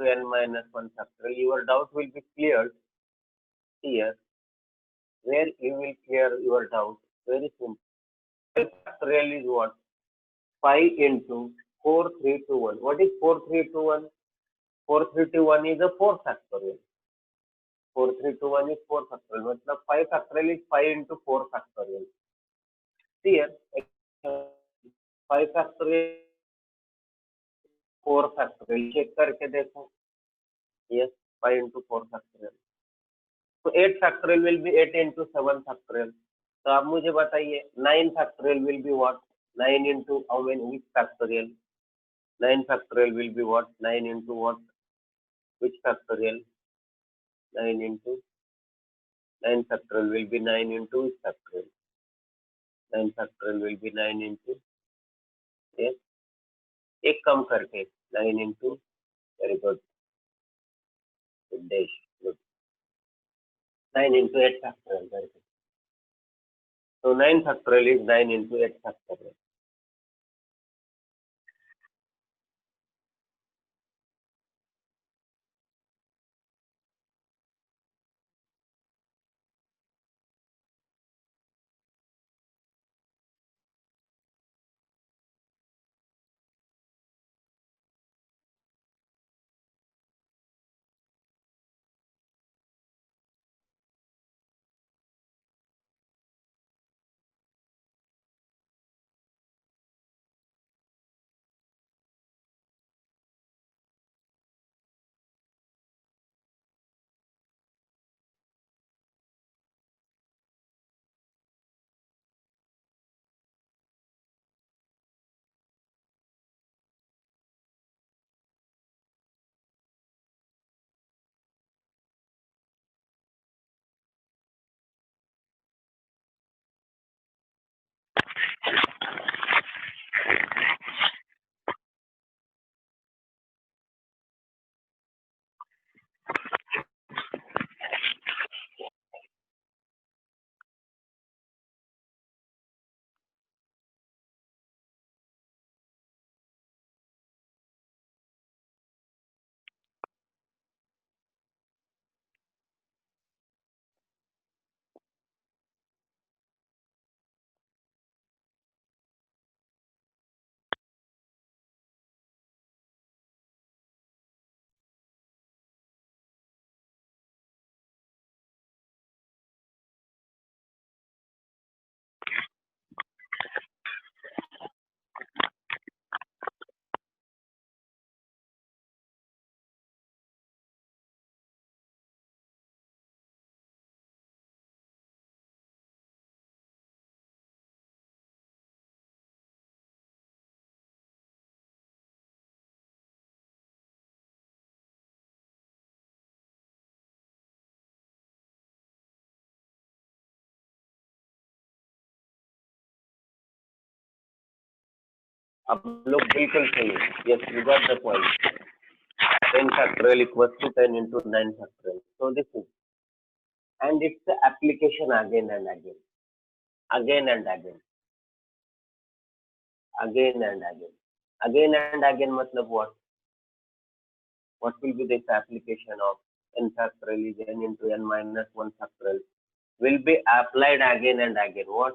into n minus 1 factorial. Your doubt will be cleared here. Where you will clear your doubt? Very simple. 5 factorial is what? 5 into 4321. What is 4321? 4321 is a 4 factorial. 4321 is 4 factorial. मतलब 5 factorial is 5 into 4 factorial. Here, 5 factorial, 4 factorial. Check करके देखो. Yes, 5 into 4 factorial. तो 8 factorial will be 8 into 7 factorial. तो आप मुझे बताइए 9 factorial will be what? 9 into how many? Which factorial? 9 factorial will be what? 9 into what? Which factorial? 9 into 9 factorial will be 9 into which factorial? 9 factorial will be 9 into, yes, एक कम करके 9 into, very good, dash, good. 9 into 8 factorial, very good. So 9 factorial is 9 into 8 factorial. आप लोग बिल्कुल सही है. Yes, you got the point. 10 factorial equals to 10 into 9 factorial. So this is, and it's the application again and again, again and again, again and again, again and again. मतलब what? What will be this application of n factorial is n into n minus 1 factorial will be applied again and again. What?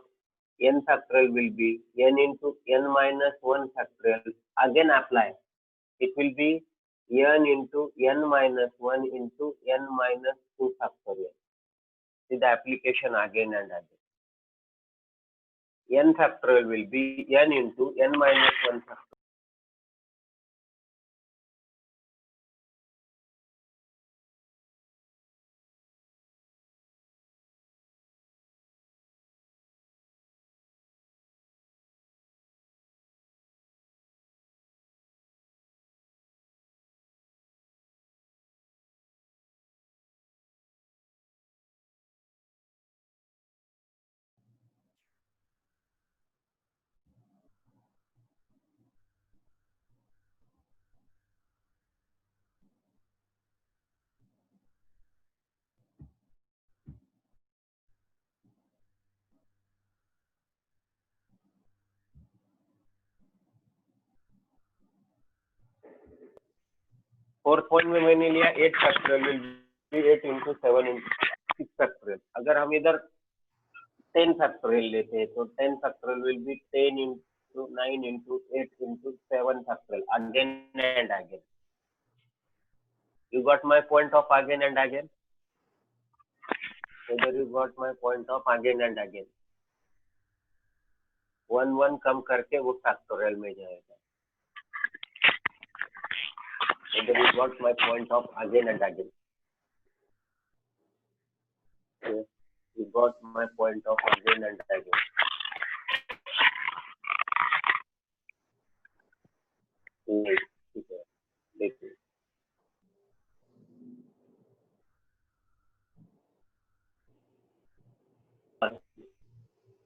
N factorial will be n into n minus 1 factorial again apply. It will be n into n minus 1 into n minus 2 factorial. See the application again and again. N factorial will be n into n minus 1 factorial. Fourth point में मैंने लिया 8 factorial will B 8 into 7 into 6 factorial. अगर हम इधर 10 factorial लेते हैं तो 10 factorial will B 10 into 9 into 8 into 7 factorial again and again. You got my point of again and again? Whether you got my point of again and again? 1 कम करके वो factorial में जाएगा। Whether you got my point of again and again? Yes, you got my point of again and again. ठीक है, देखिए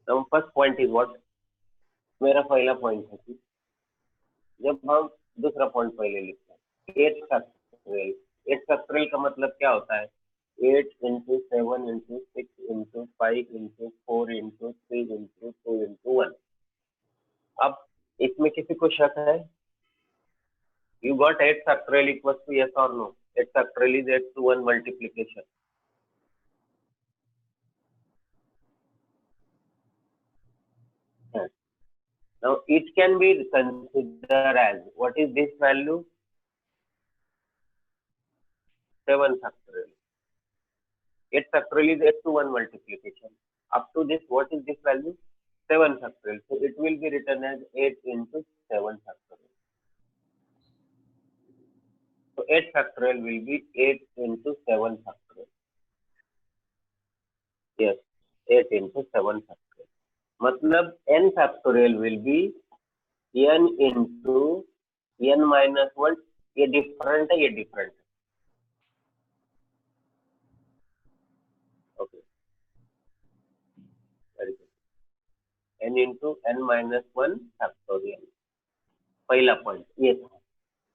तो first point is what, मेरा पहला पॉइंट है कि जब हम दूसरा पॉइंट पहले लिखते हैं 8 फैक्टोरियल, 8 फैक्टोरियल का मतलब क्या होता है? 8 into 7 into 6 into 5 into 4 into 3 into 2 into 1। अब इसमें किसी को शक है? You got 8 factorial equals to yes or no? 8 factorial is 8 to 1 multiplication. Yes. Now it can be considered as, what is this value? 7 factorial. 8 factorial is 8 to 1 multiplication. Up to this, what is this value? 7 factorial. So it will be written as 8 into 7 factorial. So 8 factorial will be 8 into 7 factorial. Yes, 8 into 7 factorial. मतलब n factorial will be n into n minus 1। ये different है, ये different है। Okay, very good. n into n minus 1 factorial, पहला point ये था।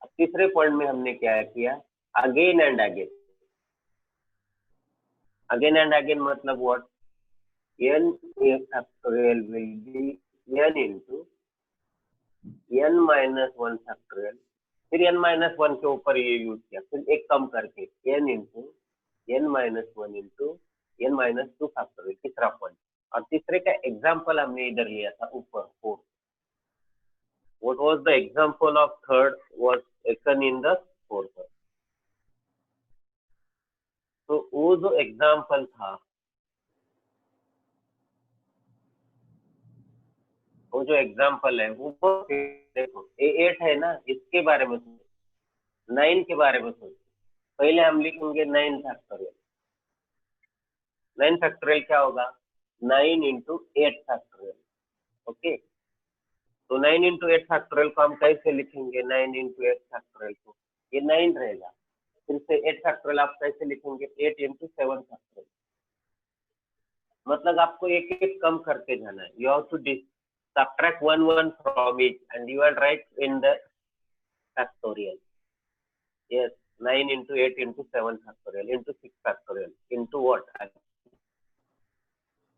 अब तीसरे पॉइंट में हमने क्या किया? Again and again. Again and again मतलब what? n factorial will be n into n minus 1 factorial, फिर n minus 1 के ऊपर ये यूज किया, फिर एक कम करके n into n minus 1 into n minus 2 factorial, तीसरा पॉइंट। और तीसरे का एग्जाम्पल हमने इधर लिया था ऊपर 4। What was the example of third was taken in the fourth। तो वो जो एग्जाम्पल था, वो जो एग्जाम्पल है वो देखो A8 है ना, इसके बारे में सोचो, 9 के बारे में सोचो। पहले हम लिखेंगे 9 फैक्टोरियल। 9 फैक्टोरियल क्या होगा? 9 into 8 फैक्टोरियल। ओके, तो 9 into 8 फैक्टोरियल को हम कैसे लिखेंगे? 9 into 8 फैक्टोरियल को ये 9 रहेगा, फिर से 8 फैक्टोरियल आप कैसे लिखेंगे? 8 into 7 फैक्टोरियल। मतलब आपको एक एक कम करके जाना है। You have to subtract 1 from each and you will write in the factorial. Yes, 9 into 8 into 7 factorial into 6 factorial into what?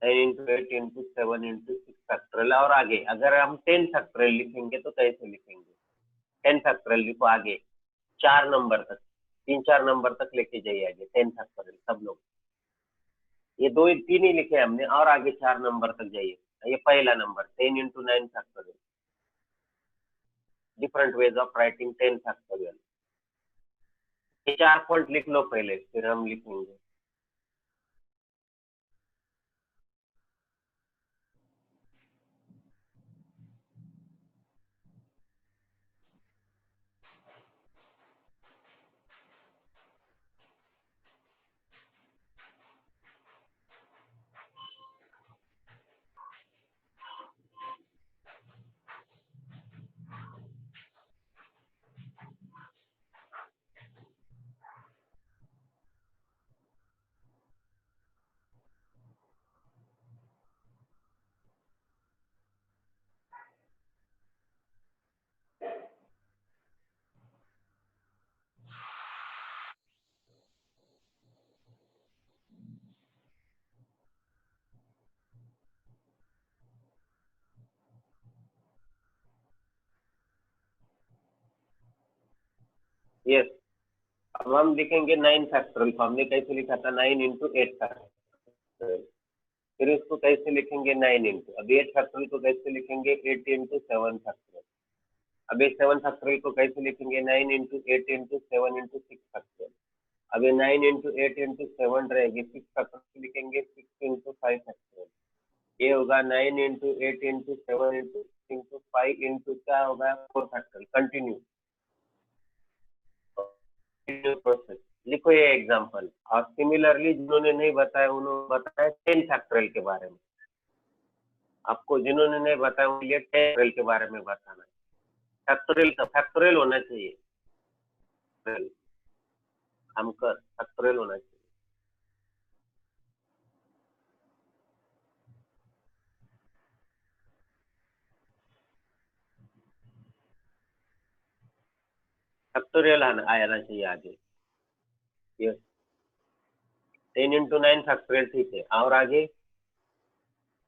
9 into 8 into 7 into 6 factorial। और आगे अगर हम 10 फैक्टोरियल लिखेंगे तो कैसे लिखेंगे? 10 फैक्टोरियल लिखो आगे 4 नंबर तक, 3-4 नंबर तक लेके जाइए आगे 10 फैक्टोरियल सब लोग। ये 2-3 ही लिखे हमने, और आगे 4 नंबर तक जाइए। ये पहला number 10 into 9 factorial. Different ways of writing 10 factorial. ये 4 पॉइंट लिख लो पहले, फिर हम लिखेंगे। यस, अब हम लिखेंगे 9 फैक्टोरियल, तो हमने कैसे लिखा था 9 इंटू 8 फैक्टोरियल, फिर इसको कैसे लिखेंगे 9 इंटू, अब 8 फैक्टोरियल को कैसे लिखेंगे 8 इंटू 7 फैक्टोरियल, अब ये 7 फैक्टोरियल को कैसे लिखेंगे 9 इंटू 8 इंटू 7 इंटू 6 फैक्टोरियल, अब ये 9 इंटू 8 इंटू 7 रहेगी, 6 फैक्टोरियल लिखेंगे 6 इंटू 5 फैक्टोरियल, ये होगा 9 into 8 into 7 into 6 into 5 into क्या होगा 4 फैक्टोरियल। कंटिन्यू प्रोसेस, लिखो ये एग्जांपल। और सिमिलरली जिन्होंने नहीं बताया उन्होंने बताया 10 फैक्टोरियल के बारे में, आपको जिन्होंने नहीं बताया उनके लिए 10 फैक्टोरियल के बारे में बताना है। फैक्टोरियल का फैक्टोरियल होना चाहिए, हमकर फैक्टोरियल होना चाहिए। फैक्टोरियल आना चाहिए आगे। यस, 10 इंटू 9 फैक्टोरियल, ठीक है, और आगे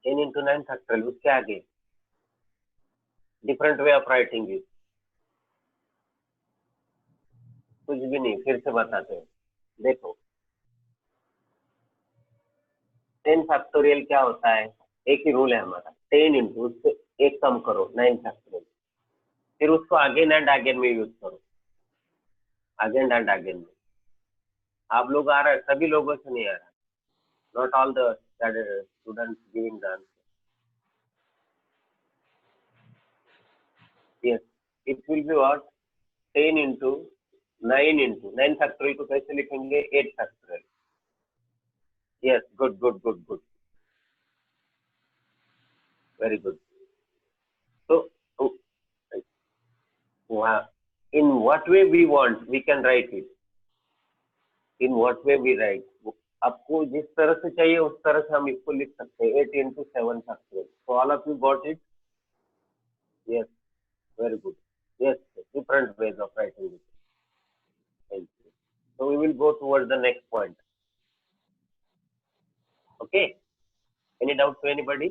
10 इंटू 9 फैक्टोरियल, उसके आगे different way of writing it, कुछ भी नहीं, फिर से बताते हैं। देखो 10 फैक्टोरियल क्या होता है, एक ही रूल है हमारा, 10 इंटू उससे एक कम करो 9 फैक्टोरियल, फिर उसको अगेन एंड अगेन में यूज करो, अगेन एंड अगेन में। आप लोग आ रहा है, सभी लोगों से नहीं आ रहा, not all the students giving the answer. Yes, it will be what 10 into 9 into 9 factorial को कैसे लिखेंगे 8 factorial. Yes, good good good good, very good. तो in what way we want we can write it, in what way we write, आपको जिस तरह से चाहिए उस तरह से हम इसको लिख सकते हैं 8 into 7 factorial. so all of you got it? Yes, very good. Yes, different ways of writing it. Thank you. So we will go towards the next point. Okay, any doubt to anybody?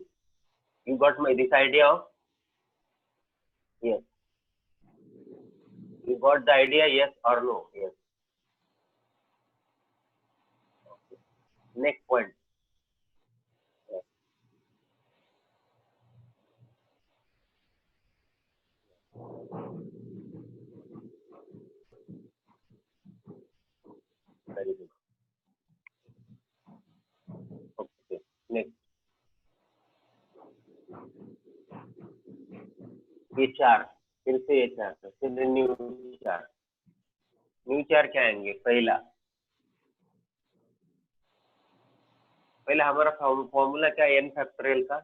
You got my this idea of, yes, you got the idea, yes or no? Yes. Okay. Next point. Yes. Very good. Okay, next. ये चार, फिर से ये चार, फिर new चार, new चार क्या आएंगे, पहला हमारा फॉर्मूला क्या है एन फैक्टोरियल का,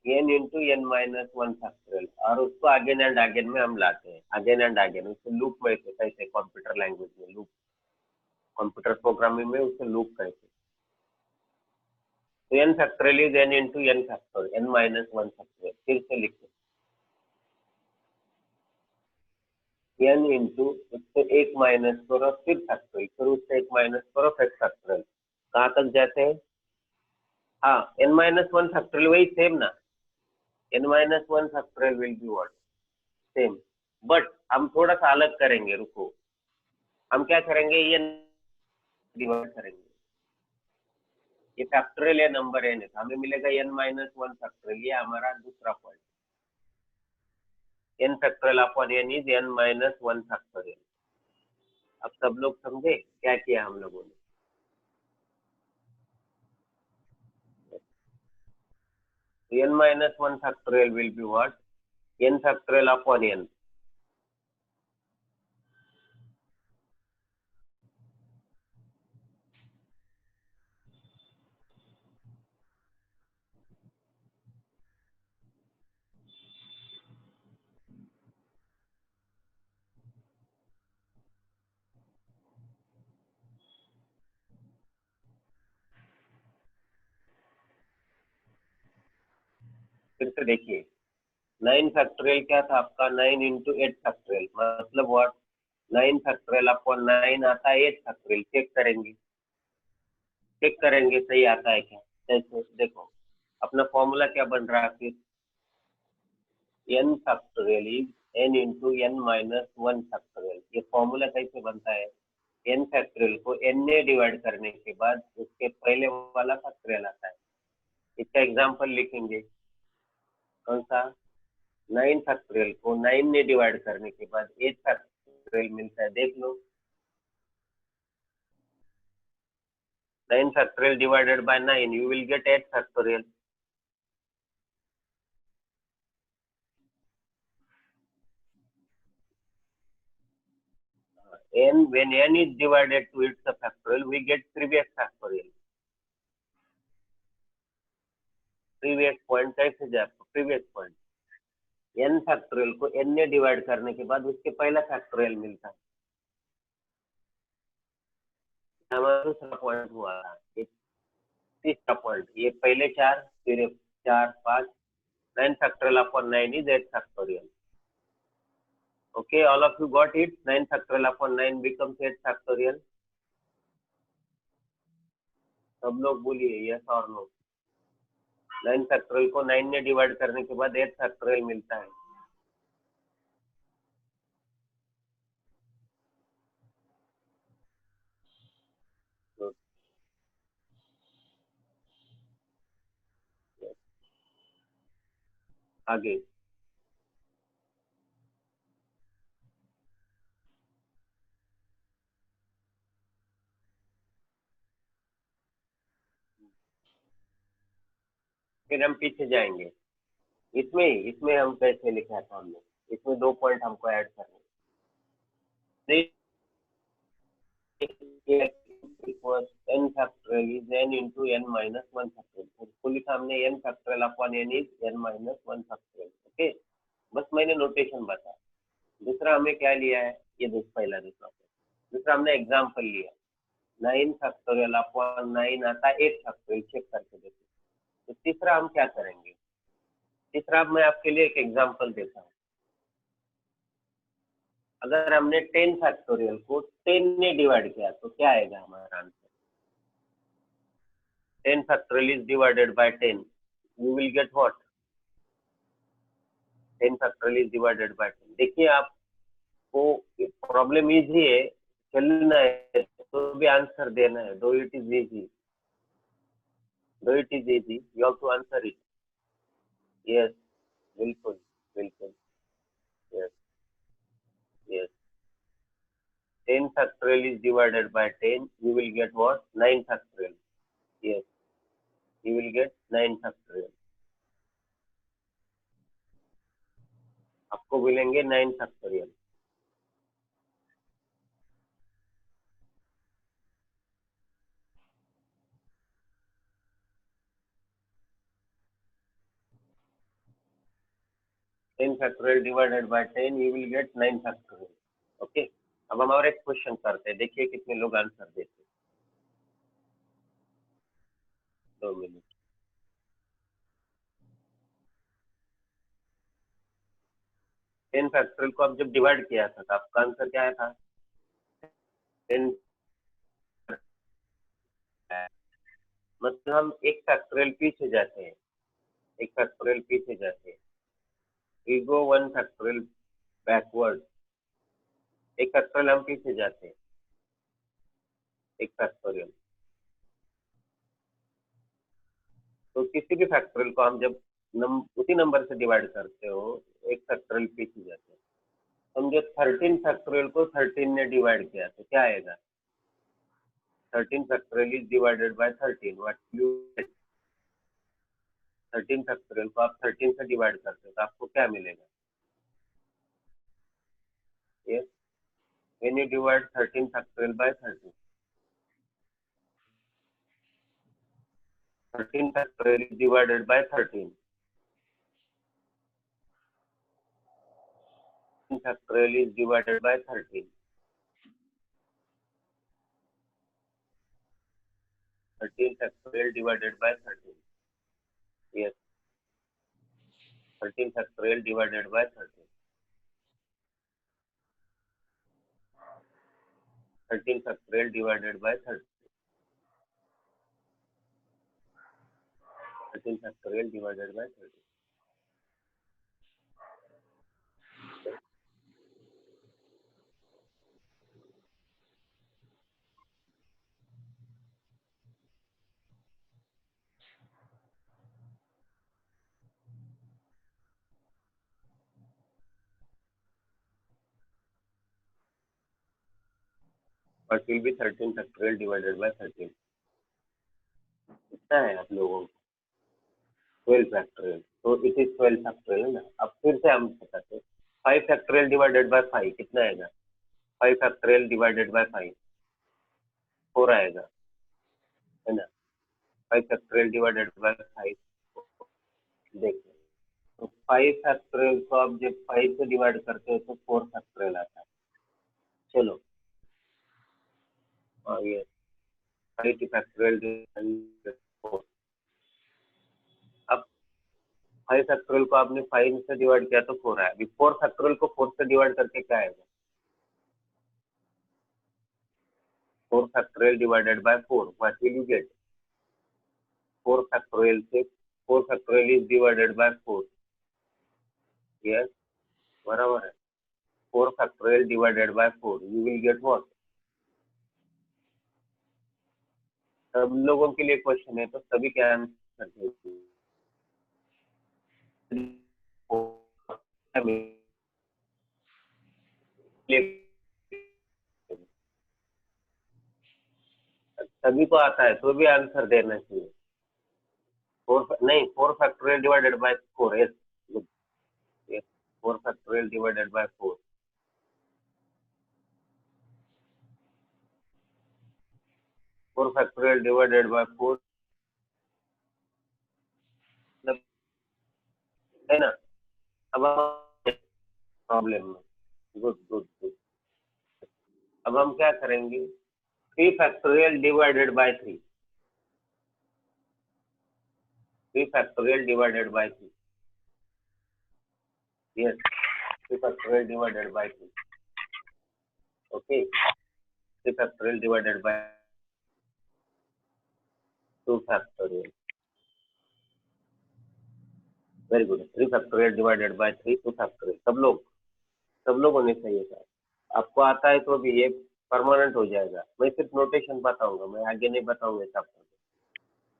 n into n minus 1 factorial, और उसको अगेन एंड अगेन में हम लाते हैं, अगेन एंड अगेन, उसको लूप में कहते हैं, कंप्यूटर लैंग्वेज में लूप, कंप्यूटर प्रोग्रामिंग में उसे लूप कहते हैं। तो n factorial is n into n factorial, n minus 1 factorial, फिर से लिखते एन इंटू उससे एक माइनस करो फिर फैक्टोरियल, फिर उससे एक माइनस करो फिर फैक्टोरियल, कहाँ तक जाते हैं? हाँ, एन माइनस 1 फैक्टोरियल वही सेम ना, n minus 1 factorial will be what? Same. But हम थोड़ा सा अलग करेंगे, रुको, हम क्या करेंगे, ये डिवाइड करेंगे, ये फैक्टोरियल या नंबर n है, तो हमें मिलेगा n माइनस 1 फैक्टोरियल, ये हमारा दूसरा point, n factorial upon n is n minus 1 factorial. अब सब लोग समझे क्या किया हम लोगों ने? n minus 1 factorial will be what? n factorial upon n. फिर से देखिए 9 फैक्टोरियल क्या था आपका, 9 इंटू 8 फैक्टोरियल, मतलब व्हाट, 9 फैक्टोरियल अपॉन 9 आता है 8 फैक्टोरियल, चेक करेंगे सही आता है क्या। जैसे देखो अपना फॉर्मूला क्या बन रहा है, फिर n factorial is n into n minus one factorial. ये फॉर्मूला कैसे बनता है? n फैक्टोरियल को n ने डिवाइड करने के बाद उसके पहले वाला फैक्टोरियल आता है। इसका एग्जांपल लिखेंगे, कौन सा? 9 फैक्टोरियल को 9 ने डिवाइड करने के बाद 8 फैक्टोरियल मिलता है, देख लो। 9 factorial divided by 9, you will get 8 factorial. n, when n is divided to its factorial, we get previous factorial. previous point कैसे जाए? previous point, n factorial को n ने डिवाइड करने के बाद उसके पहला factorial मिलता है। हमारा दूसरा पॉइंट हुआ, एक तीसरा पॉइंट, ये पहले 4, फिर 4, 5, 9 factorial upon 9 is 8 factorial. Okay, all of you got it? 9 factorial upon 9 becomes 8 factorial. सब लोग बोलिए यस और नो। 9 फैक्टोरियल को 9 ने डिवाइड करने के बाद 8 फैक्टोरियल मिलता है। तो आगे फिर हम पीछे जाएंगे। इसमें हम कैसे लिखा था हमने? इसमें 2 पॉइंट हमको ऐड करने। n factorial is n into n minus 1 factorial। उसको लिखा हमने n factorial upon n is n minus 1 factorial। Okay, बस मैंने नोटेशन बताया। दूसरा हमें क्या लिया है? ये पहला दूसरा हमने एग्जाम्पल लिया, 9 फैक्टोरियल अपॉन 9 आता है 8 फैक्टोरियल, चेक करके देखो। तो तीसरा हम क्या करेंगे? तीसरा मैं आपके लिए एक एग्जांपल देता हूँ। अगर हमने 10 फैक्टोरियल को 10 ने डिवाइड किया तो क्या आएगा हमारा answer? 10 factorial is divided by 10, you will get what? 10 factorial is divided by 10। देखिए आपको प्रॉब्लम इजी है, चलना है तो भी आंसर देना है। Though it is easy, you have to answer it. Yes, बिल्कुल बिल्कुल, yes yes. 10 factorial is divided by 10, you will get what? 9 factorial. Yes, you will get 9 factorial. आपको मिलेंगे 9 factorial. Ten factorial divided by 10, you will get 9 factorial. Okay. अब हम और एक question करते हैं, देखिए कितने लोग आंसर देते हैं। 2 मिनट। 10 फैक्टोरियल को अब जब डिवाइड किया था तो आपका आंसर क्या आया था? 10, मतलब हम एक फैक्टोरियल पीछे जाते हैं, एक फैक्टोरियल पीछे जाते हैं, we go 1 factorial backward। एक फैक्टोरियल हम पीछे जाते हैं, एक फैक्टोरियल। तो किसी भी फैक्टोरियल को हम जब उसी नंबर से डिवाइड करते हो, एक फैक्टोरियल पीछे जाते हैं। हम जो 13 फैक्टोरियल को 13 ने डिवाइड किया तो क्या आएगा? 13 factorial is divided by 13, what you? 13 factorial को आप 13 से डिवाइड करते हो तो आपको क्या मिलेगा? Yes, when you divide 13 factorial by 13, 13 factorial is divided by 13, factorial is divided by 13, 13 factorial divided by 13, yes, 13 factorial divided by 13, 13 factorial divided by 13, 13 factorial divided by 13, what will be 13 factorial divided by 13? कितना है आप लोगों को? 12 factorial. तो it is 12 factorial है ना. अब फिर से हम बताते हैं 5 factorial divided by 5 कितना आएगा? 5 factorial divided by 5 4 आएगा, है ना. 5 factorial divided by 5 देखिए, तो 5 factorial को आप जब 5 से डिवाइड करते हो तो 4 factorial आता है. चलो, और ये 5 factorial divided by 4. अब 5 फैक्टोरियल को आपने 5 से डिवाइड किया तो 4 आया. अभी 4 फैक्टोरियल को 4 से डिवाइड करके क्या आएगा? 4 factorial divided by 4, what will you get? 4 factorial से 4 factorial is divided by 4. Yes, बराबर है. 4 factorial divided by 4, you will get what? सब लोगों के लिए क्वेश्चन है, तो सभी क्या आंसर देंगे? सभी को आता है तो भी आंसर देना चाहिए. 4 factorial divided by 4. Yes, good. Yes, 4 factorial divided by 4. 4 factorial divided by 4 है ना. अब प्रॉब्लम में गुड गुड गुड. अब हम क्या करेंगे? 3 factorial divided by 3. 3 factorial divided by 3. Yes, 3 factorial divided by 3. Okay, 3 factorial divided by 2 factorial. Very good. 3 factorial divided by 3 2 factorial. सब लोग होने चाहिए सर. आपको आता है तो भी ये परमानेंट हो जाएगा. मैं सिर्फ नोटेशन बताऊंगा, मैं आगे नहीं बताऊंगा आपको.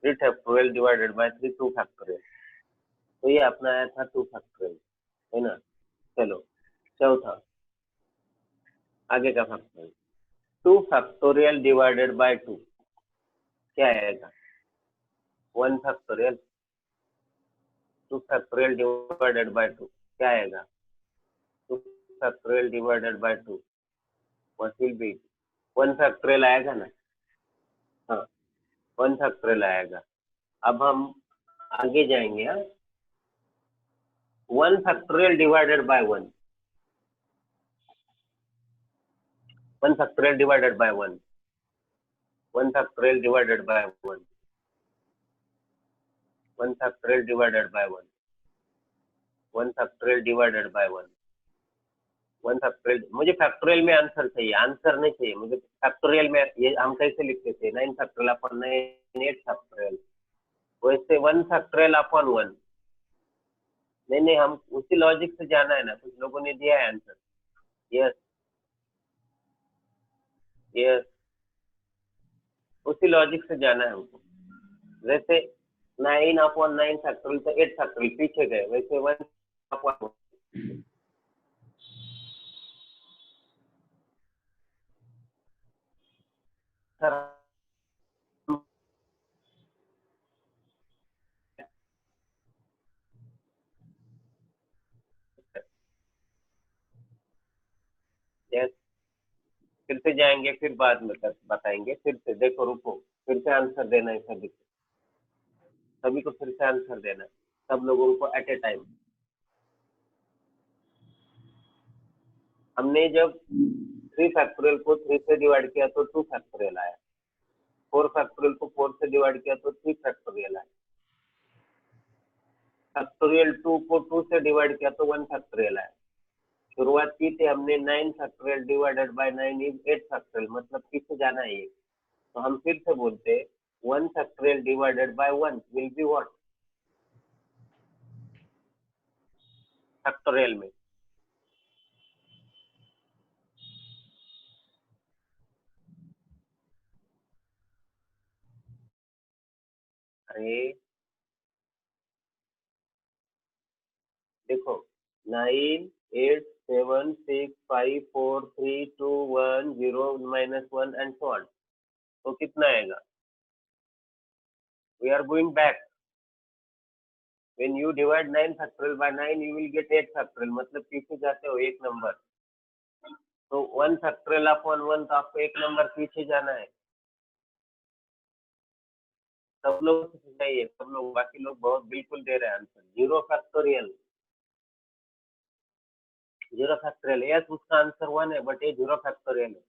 3 फैक्टोरियल डिवाइडेड बाय 3 2 फैक्टोरियल. तो ये अपना आया था 2 फैक्टोरियल, है ना. चलो, चौथा आगे का फैक्टोरियल. 2 फैक्टोरियल डिवाइडेड बाय 2 क्या आएगा? 1 फैक्टोरियल. 2 फैक्टोरियल डिवाइडेड बाय 2 क्या आएगा? 2 factorial divided by 2, what will be? 1 factorial आएगा ना. हाँ, 1 फैक्टोरियल आएगा. अब हम आगे जाएंगे. 1 factorial divided by 1. 1 factorial divided by 1. 1 factorial divided by 1. 1 factorial divided by 1. 1 factorial divided by 1. 1 factorial. मुझे फैक्टोरियल में आंसर चाहिए, आंसर नहीं चाहिए मुझे. फैक्टोरियल में ये हम कैसे लिखते थे? 9 फैक्टोरियल अपॉन 9 8 फैक्टोरियल. वैसे 1 फैक्टोरियल अपॉन 1. नहीं, हम उसी लॉजिक से जाना है ना. कुछ लोगों ने दिया है आंसर. यस यस, उसी लॉजिक से जाना है हमको. जैसे 9 अपॉन 9 फैक्टोरियल तो 8 फैक्टोरियल पीछे गए, वैसे 1 अपॉन 1. सर यस, फिर से जाएंगे, फिर बाद में बताएंगे. फिर से देखो, रुको, फिर से आंसर देना है सभी को फिर से आंसर देना है, सब लोगों को एट ए टाइम. हमने जब 3 फैक्टोरियल को 3 से डिवाइड किया तो 2 फैक्टोरियल आया. 4 फैक्टोरियल को 4 से डिवाइड किया तो 3 फैक्टोरियल आया. फैक्टोरियल 2 को 2 से डिवाइड किया तो 1 फैक्टोरियल आया. शुरुआत की थी हमने 9 factorial divided by 9 is 8 factorial, मतलब पीछे जाना है ये. तो हम फिर से बोलते 1 factorial divided by 1 will be what? Factorial में. अरे देखो, 9 8 7 6 5 4 3 2 1 0 -1 and so on. तो कितना आएगा? We are going back. When you divide 9 factorial by 9, you will get 8 factorial. मतलब पीछे जाते हो एक नंबर. तो 1 factorial upon 1 तो आपको एक नंबर पीछे जाना है. सब लोग चाहिए, सब लोग, बाकी लोग बहुत बिल्कुल दे रहे हैं आंसर. 0 factorial. 0 factorial. यस, उसका आंसर 1 है, बट ये 0 factorial है.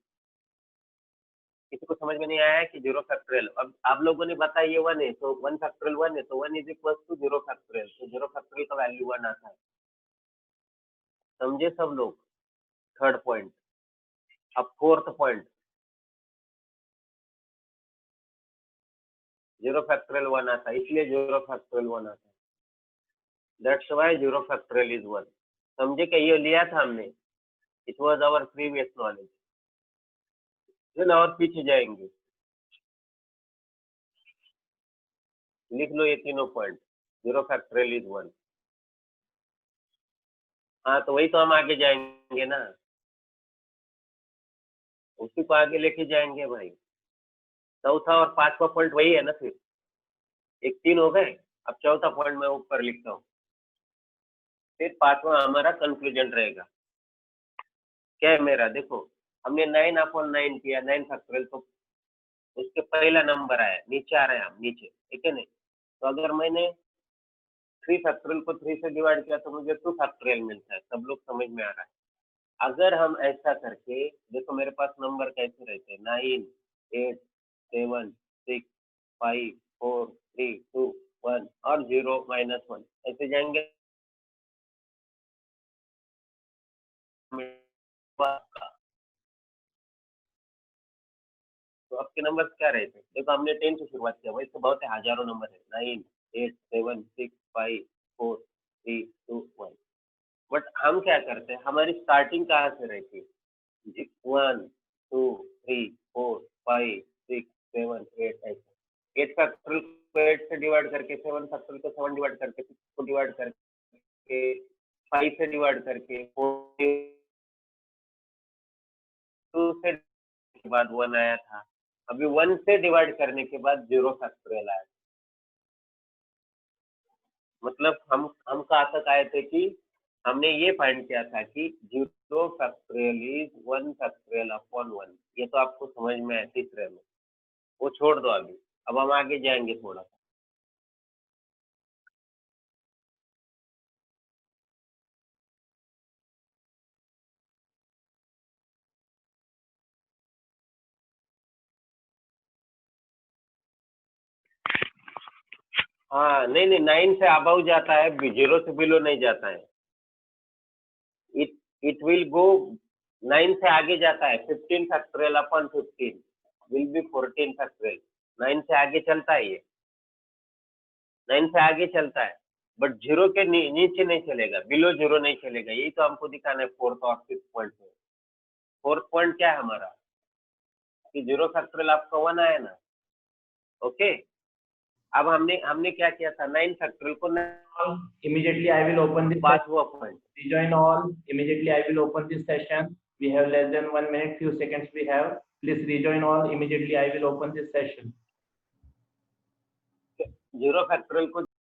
किसी को समझ में नहीं आया है कि 0 फैक्टोरियल? अब आप लोगों ने बताया ये 1 है, तो 1 फैक्टोरियल 1 है, तो 1 इज इक्वल टू 0 फैक्टोरियल. तो 0 फैक्टोरियल का वैल्यू 1 आता है. समझे सब लोग? Third point. अब फोर्थ पॉइंट, 0 फैक्टोरियल 1 आता है, इसलिए 0 फैक्टोरियल 1 आता है. That's why 0 factorial is 1. समझे क्या? ये लिया था हमने. It was our previous knowledge. और पीछे जाएंगे, लिख लो ये तीनों पॉइंट. 0 factorial is 1. हाँ, तो वही तो हम आगे जाएंगे ना, उसी को आगे लेके जाएंगे भाई. चौथा और पांचवा पॉइंट वही है ना. फिर एक 3 हो गए. अब चौथा पॉइंट मैं ऊपर लिखता हूँ, फिर पांचवा हमारा कंक्लूजन रहेगा. क्या है मेरा? देखो, हमने 9/9 किया, 9 फैक्टोरियल, तो उसके पहला नंबर आया, नीचे आ रहे हैं हम नीचे, ठीक है नहीं? तो अगर मैंने 3 फैक्टोरियल को 3 से डिवाइड किया तो मुझे 2 फैक्टोरियल मिलता है. सब लोग समझ में आ रहा है? अगर हम ऐसा करके देखो, मेरे पास नंबर कैसे रहते हैं, 9, 8, 7, 6, 5, 4, 3, 2, 1 और 0 -1 ऐसे जाएंगे. तो आपके नंबर क्या रहते हैं? देखो, हमने 10 से शुरुआत किया, वैसे तो बहुत है, हजारों नंबर है. 9, 8, 7, 6, 5, 4, 3, 2, 1. बट हम क्या करते हैं, हमारी स्टार्टिंग कहाँ से रहती है? 1, 2, 3, 4, 5, 6, 7, 8 ऐसे. 8 फैक्टोरियल को 8 से डिवाइड करके, 7 फैक्टोरियल को 7 डिवाइड करके, 6 को डिवाइड करके, 5 से डिवाइड करके, 4 2 से के बाद 1 आया था. अभी 1 से डिवाइड करने के बाद 0 फैक्टोरियल आया. मतलब हम कहाँ तक आए थे कि हमने ये फाइंड किया था कि 0 फैक्टोरियल इज 1 फैक्टोरियल अपॉन 1. ये तो आपको समझ में आया तीसरे में, वो छोड़ दो अभी. अब हम आगे जाएंगे थोड़ा. हाँ, नहीं नहीं, 9 से अबव जाता है, 0 से बिलो नहीं जाता है. इट इट विल गो 9 से आगे जाता है. 15 factorial upon 15 will be 14 factorial. 9 से आगे चलता है ये, 9 से आगे चलता है, बट 0 के नीचे नहीं चलेगा, बिलो 0 नहीं चलेगा. यही तो हमको दिखाना है फोर्थ और फिफ्थ पॉइंट में. फोर्थ पॉइंट क्या है हमारा कि 0 फैक्टोरियल आपका 1 आया ना. ओके. अब हमने क्या किया था, 9 फैक्टोरियल को Immediately I will open this. पांचवा point. Rejoin all. Immediately I will open this session. We have less than 1 minute, few seconds we have. Please rejoin all. Immediately I will open this session. 0 factorial को